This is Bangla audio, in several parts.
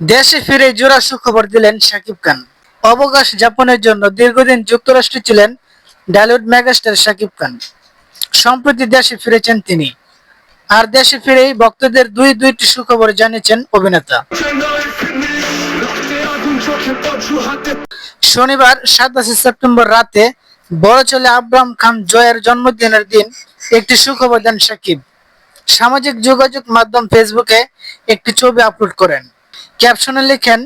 দেশে ফিরে জোড়া সুখবর দিলেন শাকিব খান। অবকাশ যাপনের জন্য দীর্ঘদিন যুক্তরাষ্ট্রে ছিলেন ঢালিউড মেগাস্টার শাকিব খান। সম্প্রতি দেশে ফিরেছেন তিনি। আর দেশে ফিরেই ভক্তদের দুইটি সুখবর জানিয়েছেন অভিনেতা। শনিবার 27 সেপ্টেম্বর রাতে বড় ছেলে আব্রাহাম খান জয়ের জন্মদিনের দিন একটি সুখবর দেন শাকিব। সামাজিক যোগাযোগ মাধ্যম ফেসবুকে একটি ছবি আপলোড করেন। ক্যাপশনে লেখেন,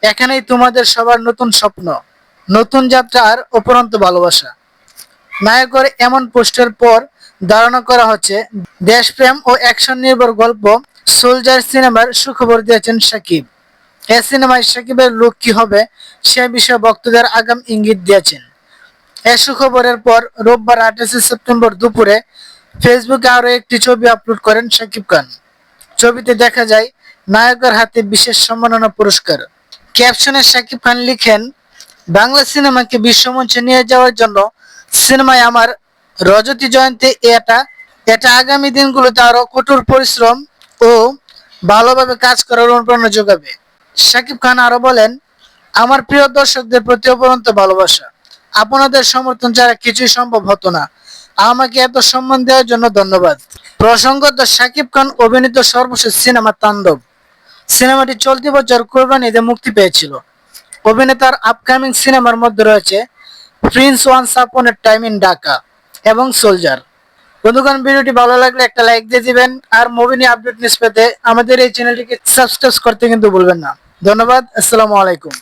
এখানেই তোমাদের সবার নতুন স্বপ্ন, নতুন যাত্রা আর অপরন্ত ভালোবাসা। নায়কের এমন পোস্টের পর ধারণা করা হচ্ছে দেশপ্রেম ও অ্যাকশন নির্ভর গল্প সোলজার সিনেমার সুখবর দিয়েছেন শাকিব। এই সিনেমায় শাকিবের লুক কি হবে সে বিষয়ে ভক্তদের আগাম ইঙ্গিত দিয়েছেন। এই সুখবরের পর রোববার 28 সেপ্টেম্বর দুপুরে ফেসবুকে আরও একটি ছবি আপলোড করেন শাকিব খান। ছবিতে দেখা যায় নায়কের হাতে বিশেষ সম্মাননা পুরস্কার। ক্যাপশনে শাকিব খান লিখেন, বাংলা সিনেমাকে বিশ্বমঞ্চে নিয়ে যাওয়ার জন্য সিনেমায় আমার রজতী জয়ন্তী এটা আগামী দিনগুলোতে আরো কঠোর পরিশ্রম ও ভালোভাবে কাজ করার অনুপ্রেরণা যোগাবে। শাকিব খান আরো বলেন, আমার প্রিয় দর্শকদের প্রতি অপরন্ত ভালোবাসা, আপনাদের সমর্থন ছাড়া কিছুই সম্ভব হতো না। আমাকে এত সম্মান দেওয়ার জন্য ধন্যবাদ। প্রসঙ্গত, শাকিব খান অভিনীত সর্বশেষ সিনেমা তাণ্ডব সিনেমাটি চলতি বছর কোরবানি ঈদে মুক্তি পেয়েছিল। অভিনেতার আপকামিং সিনেমার মধ্যে রয়েছে Prince once upon A time in Dhaka এবং সোলজার। বন্ধুগণ, ভিডিওটি ভালো লাগলে একটা লাইক দিয়ে দিবেন আর মুভি নিয়ে আপডেট নিউজ পেতে আমাদের এই চ্যানেলটিকে সাবস্ক্রাইব করতে কিন্তু ভুলবেন না। ধন্যবাদ। আসসালামু আলাইকুম।